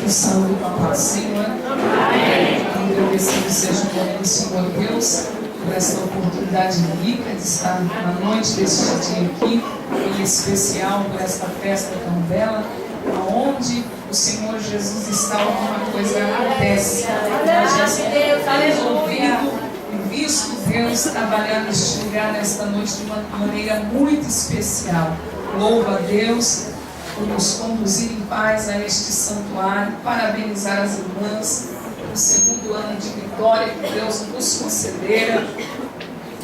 Que saúde com a paz, Senhor. Amém. Agradecido seja o nome do Senhor Deus por esta oportunidade rica de estar na noite deste dia aqui, em especial por esta festa tão bela, onde o Senhor Jesus está, alguma coisa acontece. Nós já temos ouvido e visto Deus trabalhar neste lugar, nesta noite, de uma maneira muito especial. Louva a Deus por nos conduzir em paz a este santuário, parabenizar as irmãs pelo segundo ano de vitória que Deus nos concedera.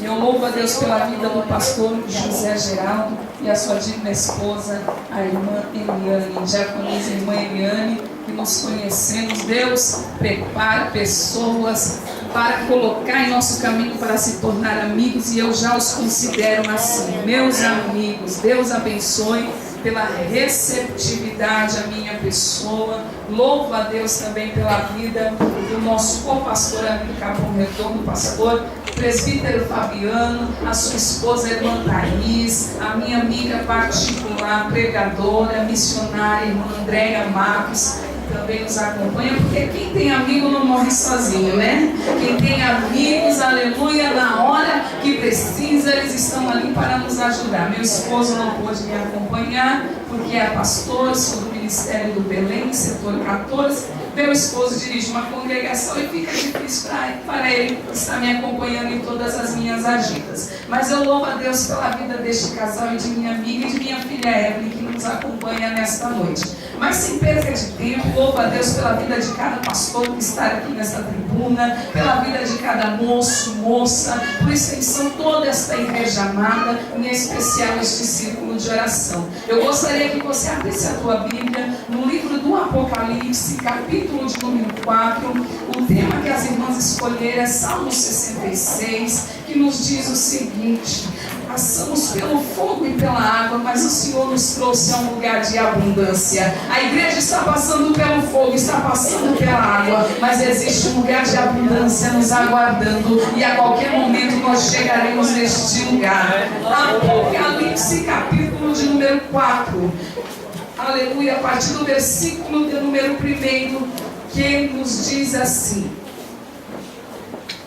Eu louvo a Deus pela vida do pastor José Geraldo e a sua digna esposa, a irmã Eliane, diaconisa irmã Eliane, que nos conhecemos. Deus prepara pessoas para colocar em nosso caminho para se tornar amigos, e eu já os considero assim, meus amigos. Deus abençoe pela receptividade à minha pessoa. Louvo a Deus também pela vida do nosso co-pastor amigo Capão Redondo, pastor presbítero Fabiano, a sua esposa irmã Thaís, a minha amiga particular, pregadora, missionária, irmã Andréia Marcos, também nos acompanha, porque quem tem amigo não morre sozinho, né? Quem tem amigos, aleluia, na hora que precisa, eles estão ali para nos ajudar. Meu esposo não pôde me acompanhar, porque é pastor, sou do Ministério do Belém, setor 14. Meu esposo dirige uma congregação e fica difícil para ele estar me acompanhando em todas as minhas agendas. Mas eu louvo a Deus pela vida deste casal e de minha amiga e de minha filha Evelyn, que nos acompanha nesta noite. Mas sem perda de tempo, louvo a Deus pela vida de cada pastor que está aqui nesta tribuna, pela vida de cada moço, moça, por extensão toda esta igreja amada, em especial este círculo de oração. Eu gostaria que você abrisse a tua Bíblia no livro do Apocalipse, capítulo de número 4. O tema que as irmãs escolheram é Salmo 66, que nos diz o seguinte: passamos pelo fogo e pela água, mas o Senhor nos trouxe a um lugar de abundância. A igreja está passando pelo fogo, está passando pela água, mas existe um lugar de abundância nos aguardando, e a qualquer momento nós chegaremos neste lugar. Apocalipse, capítulo de número 4. Aleluia, a partir do versículo de número 1, que nos diz assim: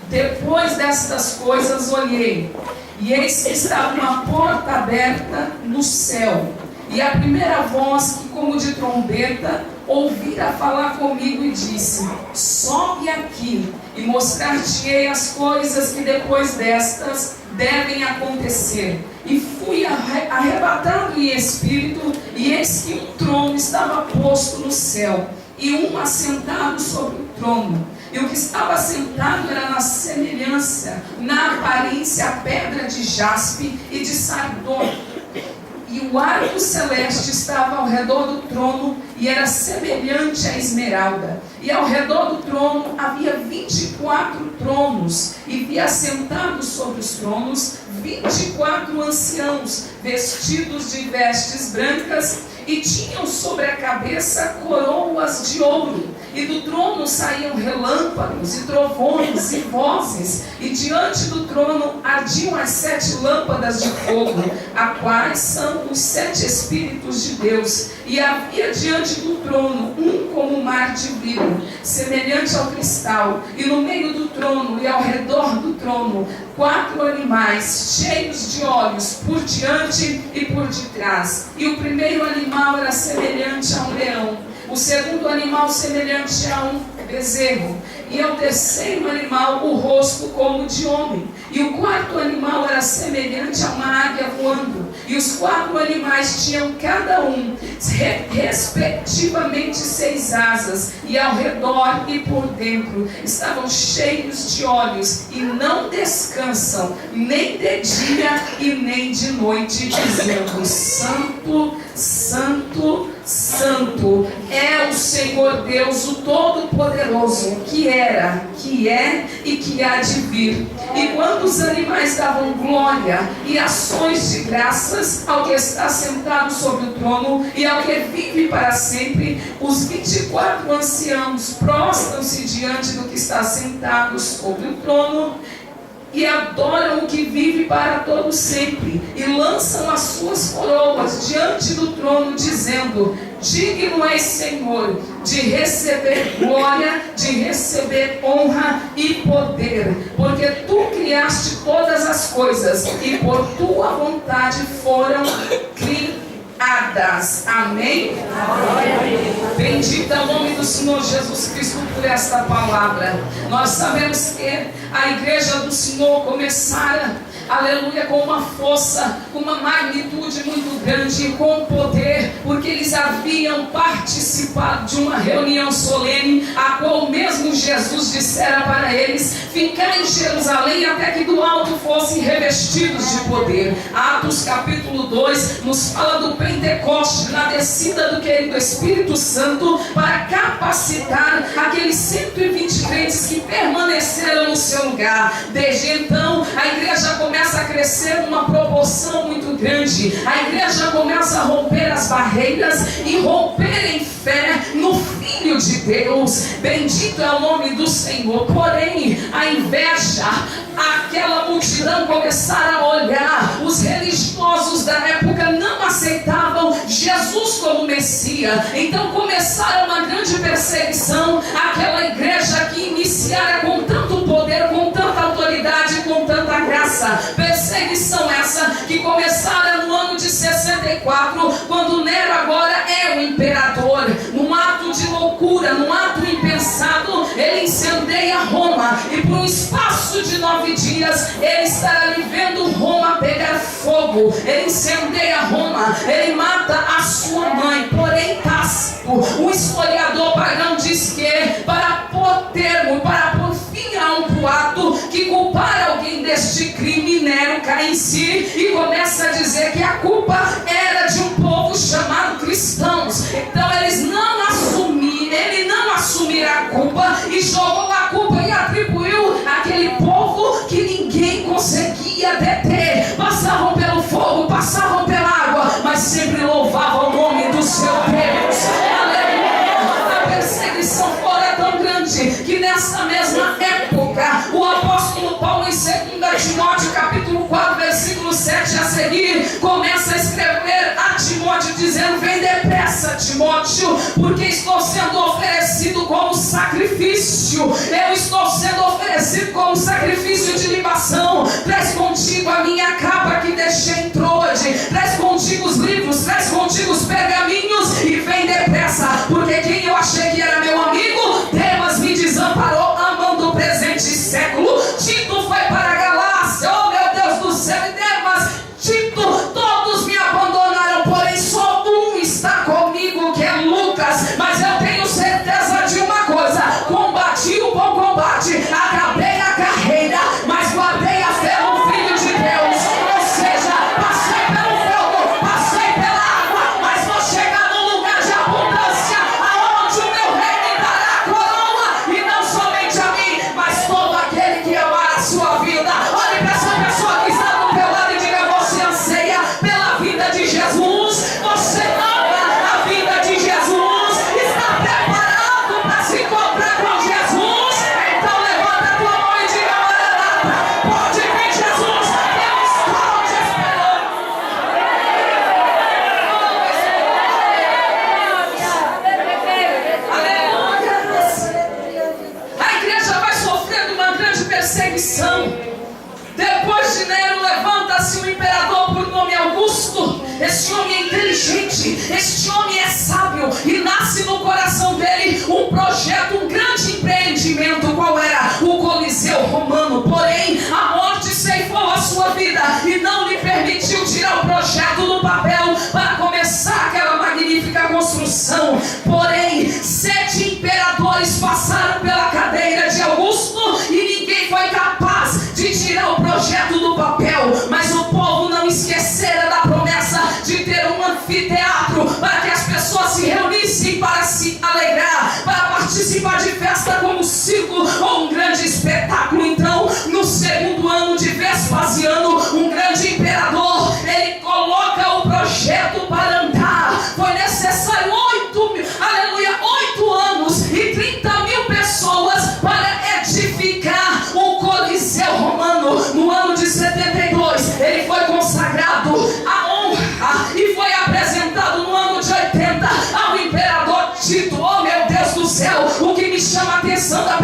depois destas coisas olhei, e eis que estava uma porta aberta no céu, e a primeira voz que como de trombeta ouvira falar comigo e disse: sobe aqui e mostrar-te-ei as coisas que depois destas devem acontecer. E fui arrebatado em espírito, e eis que um trono estava posto no céu, e um assentado sobre o trono. E o que estava sentado era na semelhança, na aparência, a pedra de jaspe e de sardônio. E o arco celeste estava ao redor do trono, e era semelhante à esmeralda. E ao redor do trono havia 24 tronos, e vi assentados sobre os tronos 24 anciãos, vestidos de vestes brancas, e tinham sobre a cabeça coroas de ouro. E do trono saíam relâmpagos e trovões e vozes, e diante do trono ardiam as 7 lâmpadas de fogo, a quais são os 7 Espíritos de Deus. E havia diante do trono um como um mar de vidro, semelhante ao cristal, e no meio do trono e ao redor do trono 4 animais cheios de olhos por diante e por detrás. E o primeiro animal era semelhante a um leão, o segundo animal semelhante a um bezerro, e ao terceiro animal o rosto como de homem, e o quarto animal era semelhante a uma águia voando, e os 4 animais tinham cada um respectivamente 6 asas, e ao redor e por dentro estavam cheios de olhos, e não descansam nem de dia e nem de noite, dizendo: Santo, Santo, Santo é o Senhor Deus, o Todo-Poderoso, que era, que é e que há de vir. E quando os animais davam glória e ações de graças ao que está sentado sobre o trono e ao que vive para sempre, os 24 anciãos prostram-se diante do que está sentado sobre o trono e adoram o que vive para todo sempre, e lançam as suas coroas diante do trono, dizendo: digno és, Senhor, de receber glória, de receber honra e poder, porque tu criaste todas as coisas e por tua vontade foram criadas. Amém? Bendito é o nome do Senhor Jesus Cristo por esta palavra. Nós sabemos que a igreja do Senhor começara, aleluia, com uma força, com uma magnitude muito grande, com poder, porque eles haviam participado de uma reunião solene, a qual mesmo Jesus dissera para eles ficar em Jerusalém até que do alto fossem revestidos de poder. Atos capítulo 2 nos fala do Pentecoste, na descida do querido Espírito Santo, para capacitar aqueles 120 crentes que permaneceram no seu lugar. Desde então a igreja começa a crescer numa proporção muito grande. A igreja começa a romper as barreiras e romper em fé no Filho de Deus. Bendito é o nome do Senhor. Porém, a inveja, aquela multidão começaram a olhar. Os religiosos da época não aceitavam Jesus como Messias. Então começaram uma grande perseguição. Aquela igreja que iniciara com tanto poder, com tanta autoridade, com tanta graça. Perseguição essa que começara no ano de 64, quando Nero agora é o imperador. Num ato de loucura, num ato impensado, ele incendeia Roma, e por um espaço de 9 dias ele estará ali vendo Roma pegar fogo. Ele incendeia Roma, ele mata a sua mãe. Porém, Tácito, o historiador pagão, diz que para pôr termo, para pôr fim a um boato que culpar alguém deste crime, Nero cai em si e começa a dizer que a culpa era de um povo chamado cristãos. Então ele não assumiu a culpa e jogou a culpa e atribuiu àquele povo que ninguém conseguia deter. Passavam pelo fogo, passavam pela água, mas sempre louvavam o nome do seu Deus. Aleluia! A perseguição fora tão grande que nessa mesma época o apóstolo Paulo, em 2 Timóteo capítulo 4 versículo 7 a seguir, começa a escrever a Timóteo dizendo: vem depressa, Timóteo, porque estou sendo oferecido como sacrifício. Eu estou sendo oferecido como sacrifício de libação. Traz contigo a minha capa que deixei em Troade, traz contigo os livros, traz contigo os pergaminhos e vem depressa, porque quem eu achei que era meu amigo, Demas me desamparou, amando o presente século. Tito foi para a Galácia, oh meu Deus do céu, e Demas, Tito, todos me abandonaram, porém só um está comigo, que é Lucas. Mas eu tenho certeza de uma coisa: combati o bom combate, acabei a carreira, mas guardei a fé no Filho de Deus. Ou seja, passei pelo fogo, passei pela água, mas vou chegar num lugar de abundância, aonde o meu rei me dará a coroa, e não somente a mim, mas todo aquele que amar a sua vida. Olhe para essa pessoa que está do teu lado e diga: você anseia pela vida de Jesus? Você ama a vida de Jesus? Está preparado para se encontrar com Jesus? Então levanta a tua mão e diga: Maranata, pode vir, Jesus, eu estou te esperando. Aleluia! A igreja vai sofrendo uma grande perseguição. Depois de Nero, levanta-se um imperador por nome Augusto. Este homem é inteligente, este homem é sábio, e nasce no coração dele um projeto, um grande empreendimento. Qual era? O Coliseu Romano. Porém, a morte ceifou a sua vida e não lhe permitiu tirar o projeto do papel para começar aquela magnífica construção. Porém, 7 imperadores passaram pela cadeira de Augusto e ninguém foi capaz de tirar o projeto do papel. Mas o povo não esquecera da promessa de ter um anfiteatro para que as pessoas se reunissem para se alegrar, para participar de festa como um circo ou um grande espetáculo. Então, no segundo ano de Vespasiano, um grande imperador, ele coloca o projeto para andar. Foi necessário 8 anos e 30 mil pessoas para edificar o Coliseu Romano. No ano de 72, ele foi consagrado à honra e foi apresentado no ano de 80 ao chama a atenção da